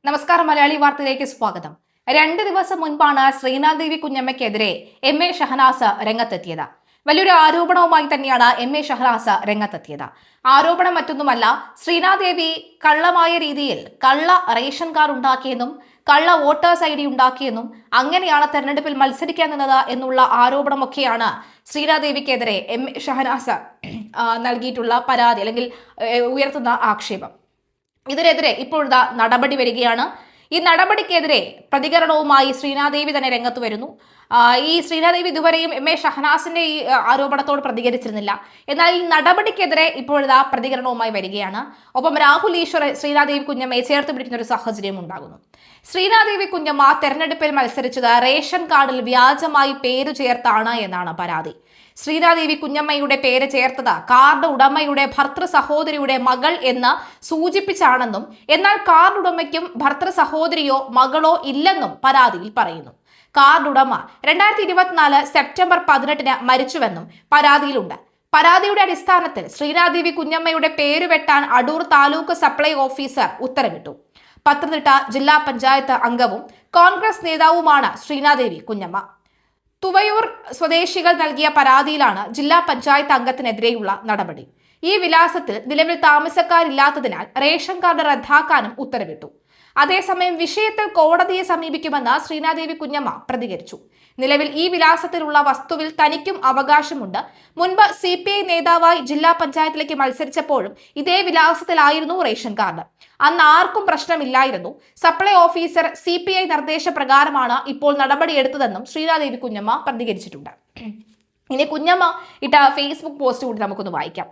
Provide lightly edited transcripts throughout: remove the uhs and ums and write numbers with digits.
നമസ്കാരം. മലയാളി വാർത്തയിലേക്ക് സ്വാഗതം. 2 ദിവസം മുൻപാണ് ശ്രീനാഥ് ദേവി കുഞ്ഞമ്മയ്ക്കെതിരെ MA ഷഹനാസ് രംഗത്തെത്തിയത്. വലിയൊരു ആരോപണവുമായി തന്നെയാണ് MA ഷഹനാസ് രംഗത്തെത്തിയത്. ആരോപണം മറ്റൊന്നുമല്ല, ശ്രീനാഥ് ദേവി കള്ളമായ രീതിയിൽ കള്ള റേഷൻ കാർഡ് ഉണ്ടാക്കിയെന്നും കള്ള വോട്ടേഴ്സ് ID ഉണ്ടാക്കിയെന്നും അങ്ങനെയാണ് തെരഞ്ഞെടുപ്പിൽ മത്സരിക്കാൻ നിന്നത് എന്നുള്ള ആരോപണമൊക്കെയാണ് ശ്രീനാഥ് ദേവിക്കെതിരെ MA ഷഹനാസ് നൽകിയിട്ടുള്ള പരാതി അല്ലെങ്കിൽ ഉയർത്തുന്ന ആക്ഷേപം. ഇതിനെതിരെ ഇപ്പോഴത്തെ നടപടി വരികയാണ്. ഈ നടപടിക്കെതിരെ പ്രതികരണവുമായി ശ്രീനാഥ് ദേവി തന്നെ രംഗത്ത് വരുന്നു. ഈ ശ്രീനാഥ് ദേവി ഇതുവരെയും MA ഷഹനാസിന്റെ ഈ ആരോപണത്തോട് പ്രതികരിച്ചിരുന്നില്ല. എന്നാൽ ഈ നടപടിക്കെതിരെ ഇപ്പോഴത്തെ പ്രതികരണവുമായി വരികയാണ്. ഒപ്പം രാഹുൽ ഈശ്വർ ശ്രീനാഥ് ദേവി കുഞ്ഞമ്മയെ ചേർത്ത് പിടിക്കുന്ന ഒരു സാഹചര്യം ഉണ്ടാകുന്നു. ശ്രീനാഥ് ദേവി കുഞ്ഞമ്മ തെരഞ്ഞെടുപ്പിൽ മത്സരിച്ചത് റേഷൻ കാർഡിൽ വ്യാജമായി പേരു ചേർത്താണ് എന്നാണ് പരാതി. ശ്രീനാഥ് ദേവി കുഞ്ഞമ്മയുടെ പേര് ചേർത്തത് കാർഡ് ഉടമയുടെ ഭർത്തൃ സഹോദരിയുടെ മകൾ എന്ന് സൂചിപ്പിച്ചാണെന്നും എന്നാൽ കാർഡ് ഉടമയ്ക്കും ഭർത്തൃ സഹോദരിയോ മകളോ ഇല്ലെന്നും പരാതിയിൽ പറയുന്നു. കാർഡ് ഉടമ 2024 സെപ്റ്റംബർ 18 മരിച്ചുവെന്നും പരാതിയിലുണ്ട്. പരാതിയുടെ അടിസ്ഥാനത്തിൽ ശ്രീനാഥ് ദേവി കുഞ്ഞമ്മയുടെ പേര് വെട്ടാൻ അടൂർ താലൂക്ക് സപ്ലൈ ഓഫീസർ ഉത്തരവിട്ടു. പത്തനംതിട്ട ജില്ലാ പഞ്ചായത്ത് അംഗവും കോൺഗ്രസ് നേതാവുമാണ് ശ്രീനാഥ് ദേവി കുഞ്ഞമ്മ. തുവയൂർ സ്വദേശികൾ നൽകിയ പരാതിയിലാണ് ജില്ലാ പഞ്ചായത്ത് അംഗത്തിനെതിരെയുള്ള നടപടി. ഈ വിലാസത്തിൽ നിലവിൽ താമസക്കാരില്ലാത്തതിനാൽ റേഷൻ കാർഡ് റദ്ദാക്കാനും ഉത്തരവിട്ടു. അതേസമയം വിഷയത്തിൽ കോടതിയെ സമീപിക്കുമെന്ന് ശ്രീനാഥ് ദേവി കുഞ്ഞമ്മ പ്രതികരിച്ചു. നിലവിൽ ഈ വിലാസത്തിലുള്ള വസ്തുവിൽ തനിക്കും അവകാശമുണ്ട്. മുൻപ് CPI നേതാവായി ജില്ലാ പഞ്ചായത്തിലേക്ക് മത്സരിച്ചപ്പോഴും ഇതേ വിലാസത്തിലായിരുന്നു റേഷൻ കാർഡ്. അന്ന് ആർക്കും പ്രശ്നമില്ലായിരുന്നു. സപ്ലൈ ഓഫീസർ CPI നിർദ്ദേശപ്രകാരമാണ് ഇപ്പോൾ നടപടിയെടുത്തതെന്നും ശ്രീനാഥ് ദേവി കുഞ്ഞമ്മ പ്രതികരിച്ചിട്ടുണ്ട്. ഇനി കുഞ്ഞമ്മ ഇട്ട ഫേസ്ബുക്ക് പോസ്റ്റ് കൂടി നമുക്കൊന്ന് വായിക്കാം.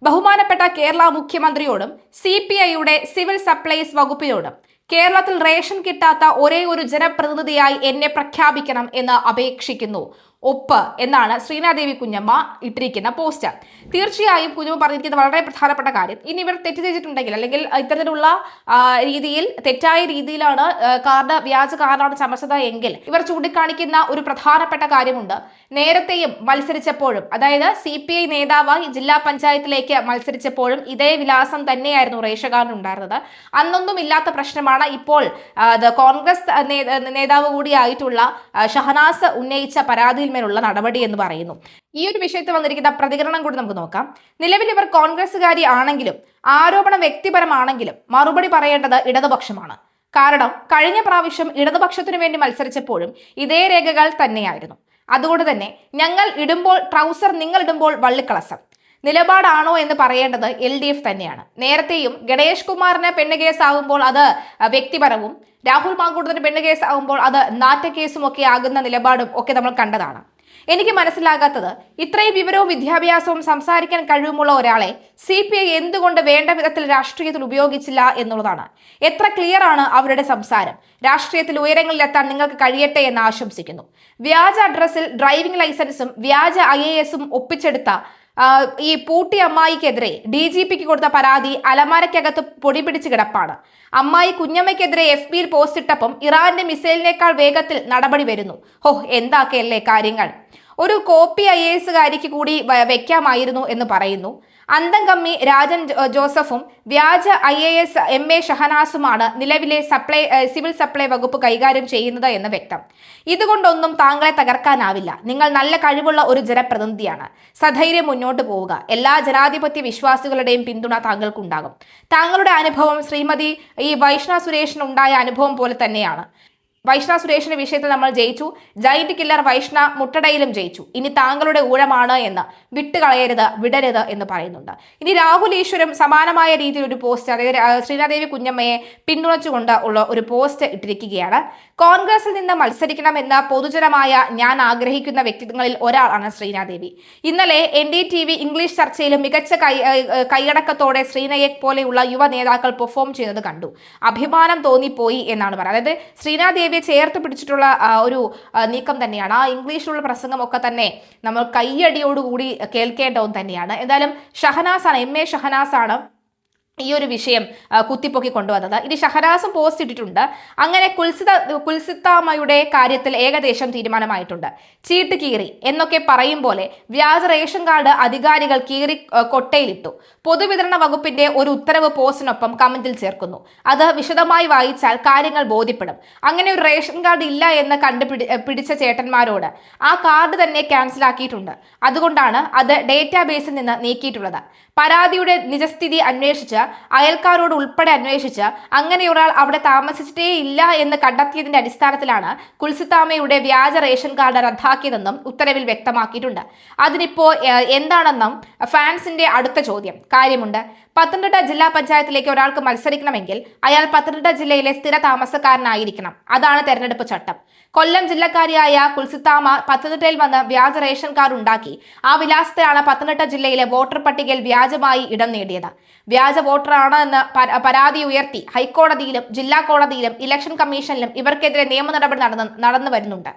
ബഹുമാനപ്പെട്ട കേരള മുഖ്യമന്ത്രിയോടും CPIയുടെ സിവിൽ സപ്ലൈസ് വകുപ്പിനോടും കേരളത്തിൽ റേഷൻ കിട്ടാത്ത ഒരേ ഒരു ജനപ്രതിനിധിയായി എന്നെ പ്രഖ്യാപിക്കണം എന്ന് അപേക്ഷിക്കുന്നു. ഒപ്പ് എന്നാണ് ശ്രീനാഥ് ദേവി കുഞ്ഞമ്മ ഇട്ടിരിക്കുന്ന പോസ്റ്റ്. തീർച്ചയായും കുഞ്ഞമ്മ പറഞ്ഞിരിക്കുന്നത് വളരെ പ്രധാനപ്പെട്ട കാര്യം. ഇനി ഇവർ തെറ്റിദ്ധരിച്ചിട്ടുണ്ടെങ്കിൽ അല്ലെങ്കിൽ ഇത്തരത്തിലുള്ള രീതിയിൽ തെറ്റായ രീതിയിലാണ് വ്യാജ കാർഡാണ് ചമച്ചത് എങ്കിൽ ഇവർ ചൂണ്ടിക്കാണിക്കുന്ന ഒരു പ്രധാനപ്പെട്ട കാര്യമുണ്ട്. നേരത്തെയും മത്സരിച്ചപ്പോഴും, അതായത് CPI നേതാവായി ജില്ലാ പഞ്ചായത്തിലേക്ക് മത്സരിച്ചപ്പോഴും ഇതേ വിലാസം തന്നെയായിരുന്നു റേഷൻ കാർഡ് ഉണ്ടായിരുന്നത്. അന്നൊന്നും ഇല്ലാത്ത പ്രശ്നമാണ് ഇപ്പോൾ കോൺഗ്രസ് നേതാവ് കൂടിയായിട്ടുള്ള ഷഹനാസ് ഉന്നയിച്ച പരാതിയിൽ മേലുള്ള നടപടി എന്ന് പറയുന്നു. ഈ ഒരു വിഷയത്തിൽ വന്നിരിക്കുന്ന പ്രതികരണം കൂടി നമുക്ക് നോക്കാം. നിലവിൽ ഇവർ കോൺഗ്രസുകാരി ആണെങ്കിലും ആരോപണം വ്യക്തിപരമാണെങ്കിലും മറുപടി പറയേണ്ടത് ഇടതുപക്ഷമാണ്. കാരണം കഴിഞ്ഞ പ്രാവശ്യം ഇടതുപക്ഷത്തിനു വേണ്ടി മത്സരിച്ചപ്പോഴും ഇതേ രേഖകൾ തന്നെയായിരുന്നു. അതുകൊണ്ട് തന്നെ ഞങ്ങൾ ഇടുമ്പോൾ ട്രൗസർ, നിങ്ങൾ ഇടുമ്പോൾ വള്ളിക്കളസം നിലപാടാണോ എന്ന് പറയേണ്ടത് LDF തന്നെയാണ്. നേരത്തെയും ഗണേഷ് കുമാറിന് പെണ്ണ് കേസാകുമ്പോൾ അത് വ്യക്തിപരവും, രാഹുൽ മാങ്കൂട്ടത്തിന് പെണ്ണ് കേസാകുമ്പോൾ അത് നാറ്റക്കേസും ഒക്കെ ആകുന്ന നിലപാടും ഒക്കെ നമ്മൾ കണ്ടതാണ്. എനിക്ക് മനസ്സിലാകാത്തത് ഇത്രയും വിവരവും വിദ്യാഭ്യാസവും സംസാരിക്കാൻ കഴിവുമുള്ള ഒരാളെ CPI എന്തുകൊണ്ട് വേണ്ട വിധത്തിൽ രാഷ്ട്രീയത്തിൽ ഉപയോഗിച്ചില്ല എന്നുള്ളതാണ്. എത്ര ക്ലിയർ ആണ് അവരുടെ സംസാരം. രാഷ്ട്രീയത്തിൽ ഉയരങ്ങളിലെത്താൻ നിങ്ങൾക്ക് കഴിയട്ടെ എന്ന് ആശംസിക്കുന്നു. വ്യാജ അഡ്രസ്സിൽ ഡ്രൈവിംഗ് ലൈസൻസും വ്യാജ IAS ഒപ്പിച്ചെടുത്ത ഈ പൂട്ടി അമ്മായിക്കെതിരെ DGPക്ക് കൊടുത്ത പരാതി അലമാരയ്ക്കകത്ത് പൊടി പിടിച്ച് കിടപ്പാണ്. അമ്മായി കുഞ്ഞമ്മയ്ക്കെതിരെ FBയിൽ പോസ്റ്റ് ഇട്ടപ്പം ഇറാന്റെ മിസൈലിനേക്കാൾ വേഗത്തിൽ നടപടി വരുന്നു. എന്താക്കെയല്ലേ കാര്യങ്ങൾ. ഒരു കോപ്പി IAS കാരിക്ക് കൂടി വെക്കാമായിരുന്നു എന്ന് പറയുന്നു. അന്തം കമ്മി രാജൻ ജോസഫും വ്യാജ IAS MA ഷഹനാസുമാണ് നിലവിലെ സിവിൽ സപ്ലൈ വകുപ്പ് കൈകാര്യം ചെയ്യുന്നത് എന്ന് വ്യക്തം. ഇതുകൊണ്ടൊന്നും താങ്കളെ തകർക്കാനാവില്ല. നിങ്ങൾ നല്ല കഴിവുള്ള ഒരു ജനപ്രതിനിധിയാണ്. സധൈര്യം മുന്നോട്ട് പോവുക. എല്ലാ ജനാധിപത്യ വിശ്വാസികളുടെയും പിന്തുണ താങ്കൾക്കുണ്ടാകും. താങ്കളുടെ അനുഭവം ശ്രീമതി വൈഷ്ണവ് സുരേഷിന് ഉണ്ടായ അനുഭവം പോലെ തന്നെയാണ്. വൈഷ്ണവ് സുരേഷിന്റെ വിഷയത്തിൽ നമ്മൾ ജയിച്ചു. ജൈന്റ് കില്ലർ വൈഷ്ണ മുട്ടടയിലും ജയിച്ചു. ഇനി താങ്കളുടെ ഊഴമാണ് എന്ന് വിട്ടുകളയരുത്, വിടരുത് എന്ന് പറയുന്നുണ്ട്. ഇനി രാഹുൽ ഈശ്വരും സമാനമായ രീതിയിൽ ഒരു പോസ്റ്റ്, അതായത് ശ്രീനാഥ് ദേവി കുഞ്ഞമ്മയെ പിന്തുണച്ചുകൊണ്ട് ഉള്ള ഒരു പോസ്റ്റ് ഇട്ടിരിക്കുകയാണ്. കോൺഗ്രസിൽ നിന്ന് മത്സരിക്കണമെന്ന് പൊതുജനമായ ഞാൻ ആഗ്രഹിക്കുന്ന വ്യക്തിത്വങ്ങളിൽ ഒരാളാണ് ശ്രീനാഥ് ദേവി. ഇന്നലെ NDTV ഇംഗ്ലീഷ് ചർച്ചയിലും മികച്ച കൈയടക്കത്തോടെ ശ്രീനാഥ് പോലെയുള്ള യുവ നേതാക്കൾ പെർഫോം ചെയ്യുന്നത് കണ്ടു. അഭിമാനം തോന്നിപ്പോയി എന്നാണ് പറയുന്നത്. അതായത് ശ്രീനാഥ് ദേവിയെ ചേർത്ത് പിടിച്ചിട്ടുള്ള ഒരു നീക്കം തന്നെയാണ്. ആ ഇംഗ്ലീഷിലുള്ള പ്രസംഗമൊക്കെ തന്നെ നമ്മൾ കയ്യടിയോടുകൂടി കേൾക്കേണ്ട ഒന്ന് തന്നെയാണ്. എന്തായാലും ഷഹനാസാണ്, MA ഷഹനാസാണ് ഈ ഒരു വിഷയം കുത്തിപ്പൊക്കി കൊണ്ടുവന്നത്. ഇത് ഷഹനാസും പോസ്റ്റ് ഇട്ടിട്ടുണ്ട്. അങ്ങനെ കുൽസിത്താമ്മയുടെ കാര്യത്തിൽ ഏകദേശം തീരുമാനമായിട്ടുണ്ട്. ചീട്ട് കീറി എന്നൊക്കെ പറയും പോലെ വ്യാജ റേഷൻ കാർഡ് അധികാരികൾ കീറി കൊട്ടയിലിട്ടു. പൊതുവിതരണ വകുപ്പിന്റെ ഒരു ഉത്തരവ് പോസ്റ്റിനൊപ്പം കമന്റിൽ ചേർക്കുന്നു. അത് വിശദമായി വായിച്ചാൽ കാര്യങ്ങൾ ബോധ്യപ്പെടും. അങ്ങനെ ഒരു റേഷൻ കാർഡ് ഇല്ല എന്ന് പിടിച്ച ചേട്ടന്മാരോട് ആ കാർഡ് തന്നെ ക്യാൻസൽ ആക്കിയിട്ടുണ്ട്. അതുകൊണ്ടാണ് അത് ഡേറ്റാബേസിൽ നിന്ന് നീക്കിയിട്ടുള്ളത്. പരാതിയുടെ നിജസ്ഥിതി അന്വേഷിച്ച് അയൽക്കാരോട് ഉൾപ്പെടെ അന്വേഷിച്ച് അങ്ങനെ ഒരാൾ അവിടെ താമസിച്ചിട്ടേ ഇല്ല എന്ന് കണ്ടെത്തിയതിന്റെ അടിസ്ഥാനത്തിലാണ് കുൽസിത്താമ്മയുടെ വ്യാജ റേഷൻ കാർഡ് റദ്ദാക്കിയതെന്നും ഉത്തരവിൽ വ്യക്തമാക്കിയിട്ടുണ്ട്. അതിനിപ്പോ എന്താണെന്നും ഫാൻസിന്റെ അടുത്ത ചോദ്യം. കാര്യമുണ്ട്. പത്തനംതിട്ട ജില്ലാ പഞ്ചായത്തിലേക്ക് ഒരാൾക്ക് മത്സരിക്കണമെങ്കിൽ അയാൾ പത്തനംതിട്ട ജില്ലയിലെ സ്ഥിര താമസക്കാരനായിരിക്കണം. അതാണ് തെരഞ്ഞെടുപ്പ് ചട്ടം. കൊല്ലം ജില്ലക്കാരിയായ കുൽസിത്താമ്മ പത്തനംതിട്ടയിൽ വന്ന് വ്യാജ റേഷൻ കാർഡ് ഉണ്ടാക്കി. ആ വിലാസത്തിലാണ് പത്തനംതിട്ട ജില്ലയിലെ വോട്ടർ പട്ടികയിൽ വ്യാജമായി ഇടം നേടിയത്. വ്യാജ വോട്ടറാണ് എന്ന് പരാതി ഉയർത്തി ഹൈക്കോടതിയിലും ജില്ലാ കോടതിയിലും ഇലക്ഷൻ കമ്മീഷനിലും ഇവർക്കെതിരെ നിയമ നടപടി നടന്നു വരുന്നുണ്ട്.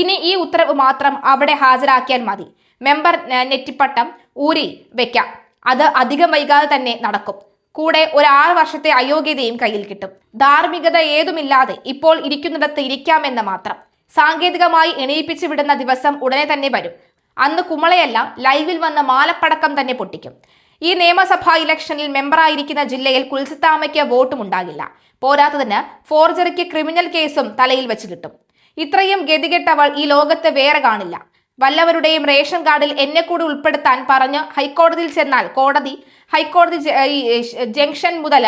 ഇനി ഈ ഉത്തരവ് മാത്രം അവിടെ ഹാജരാക്കിയാൽ മതി. മെമ്പർ നെറ്റിപ്പട്ടം ഊരി വെക്കാം. അത് അധികം വൈകാതെ തന്നെ നടക്കും. കൂടെ ഒരു 6 വർഷത്തെ അയോഗ്യതയും കയ്യിൽ കിട്ടും. ധാർമ്മികത ഏതുമില്ലാതെ ഇപ്പോൾ ഇരിക്കുന്നിടത്ത് ഇരിക്കാമെന്ന് മാത്രം. സാങ്കേതികമായി എണീപ്പിച്ചു വിടുന്ന ദിവസം ഉടനെ തന്നെ വരും. അന്ന് കുമളയെല്ലാം ലൈവിൽ വന്ന മാലപ്പടക്കം തന്നെ പൊട്ടിക്കും. ഈ നിയമസഭാ ഇലക്ഷനിൽ മെമ്പറായിരിക്കുന്ന ജില്ലയിൽ കുൽസിത്താമ്മയ്ക്ക് വോട്ടും ഉണ്ടാകില്ല. പോരാത്തതിന് ഫോർജറിക്ക് ക്രിമിനൽ കേസും തലയിൽ വെച്ച് കിട്ടും. ഇത്രയും ഗതികെട്ടവൾ ഈ ലോകത്ത് വേറെ കാണില്ല. വല്ലവരുടെയും റേഷൻ കാർഡിൽ എന്നെ കൂടി ഉൾപ്പെടുത്താൻ പറഞ്ഞ് ഹൈക്കോടതിയിൽ ചെന്നാൽ ഹൈക്കോടതി ജംഗ്ഷൻ മുതൽ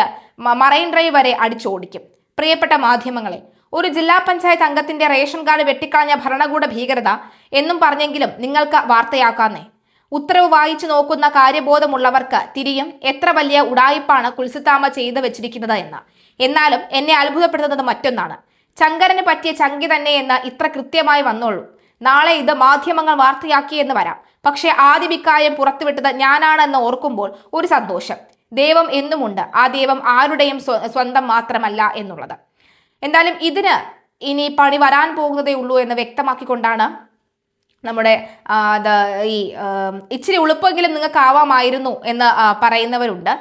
മറൈൻ ഡ്രൈവ് വരെ അടിച്ചോടിക്കും. പ്രിയപ്പെട്ട മാധ്യമങ്ങളെ, ഒരു ജില്ലാ പഞ്ചായത്ത് അംഗത്തിന്റെ റേഷൻ കാർഡ് വെട്ടിക്കളഞ്ഞ ഭരണകൂട ഭീകരത എന്നും പറഞ്ഞെങ്കിലും നിങ്ങൾക്ക് വാർത്തയാക്കാന്നേ. ഉത്തരവ് വായിച്ചു നോക്കുന്ന കാര്യബോധമുള്ളവർക്ക് തിരിയും എത്ര വലിയ ഉടായിപ്പാണ് കുൽസിത്താമ്മ ചെയ്തു വെച്ചിരിക്കുന്നത് എന്ന്. എന്നാലും എന്നെ അത്ഭുതപ്പെടുത്തുന്നത് മറ്റൊന്നാണ്. ചങ്കരന് പറ്റിയ ചങ്കി തന്നെ എന്ന് ഇത്ര കൃത്യമായി വന്നോളൂ. നാളെ ഇത് മാധ്യമങ്ങൾ വാർത്തയാക്കിയെന്ന് വരാം. പക്ഷെ ആദ്യ വിക്കായം പുറത്തുവിട്ടത് ഞാനാണെന്ന് ഓർക്കുമ്പോൾ ഒരു സന്തോഷം. ദൈവം എന്നുമുണ്ട്. ആ ദൈവം ആരുടെയും സ്വന്തം മാത്രമല്ല എന്നുള്ളത്. എന്തായാലും ഇതിന് ഇനി പണി വരാൻ പോകുന്നതേ ഉള്ളൂ എന്ന് വ്യക്തമാക്കിക്കൊണ്ടാണ് നമ്മുടെ ഇച്ചിരി ഉളുപ്പെങ്കിലും നിങ്ങൾക്ക് ആവാമായിരുന്നു എന്ന് പറയുന്നവരുണ്ട്.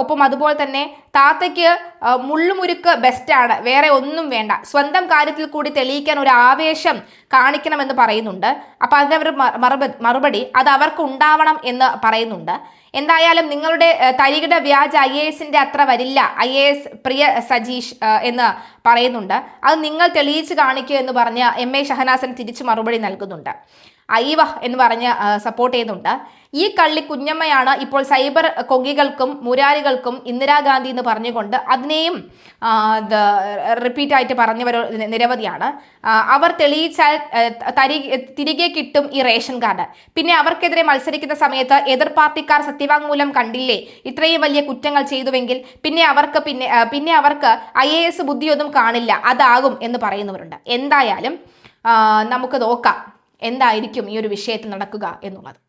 ഒപ്പം അതുപോലെ തന്നെ താത്തയ്ക്ക് മുള്ളുമുരുക്ക് ബെസ്റ്റാണ്, വേറെ ഒന്നും വേണ്ട, സ്വന്തം കാര്യത്തിൽ കൂടി തെളിയിക്കാൻ ഒരു ആവേശം കാണിക്കണമെന്ന് പറയുന്നുണ്ട്. അപ്പം അതിനവർ മറുപടി അത് അവർക്ക് ഉണ്ടാവണം എന്ന് പറയുന്നുണ്ട്. എന്തായാലും നിങ്ങളുടെ തരികിട വ്യാജ IAS അത്ര വരില്ല, IAS പ്രിയ സജീഷ് എന്ന് പറയുന്നുണ്ട്. അത് നിങ്ങൾ തെളിയിച്ച് കാണിക്കുക എന്ന് പറഞ്ഞ് MA ഷഹനാസൻ തിരിച്ച് മറുപടി നൽകുന്നുണ്ട്. അയ്യവ എന്ന് പറഞ്ഞ് സപ്പോർട്ട് ചെയ്യുന്നുണ്ട്. ഈ കള്ളി കുഞ്ഞമ്മയാണ് ഇപ്പോൾ സൈബർ കൊങ്കികൾക്കും മുരാരികൾക്കും ഇന്ദിരാഗാന്ധി എന്ന് പറഞ്ഞുകൊണ്ട് അതിനെയും റിപ്പീറ്റായിട്ട് പറഞ്ഞവർ നിരവധിയാണ്. അവർ തെളിയിച്ചാൽ തിരികെ കിട്ടും ഈ റേഷൻ കാർഡ്. പിന്നെ അവർക്കെതിരെ മത്സരിക്കുന്ന സമയത്ത് എതിർ പാർട്ടിക്കാർ സത്യവാങ്മൂലം കണ്ടില്ലേ, ഇത്രയും വലിയ കുറ്റങ്ങൾ ചെയ്തുവെങ്കിൽ പിന്നെ അവർക്ക് IAS ബുദ്ധിയൊന്നും കാണില്ല, അതാകും എന്ന് പറയുന്നവരുണ്ട്. എന്തായാലും നമുക്ക് നോക്കാം എന്തായിരിക്കും ഈ ഒരു വിഷയത്തിൽ നടക്കുക എന്നുള്ളത്.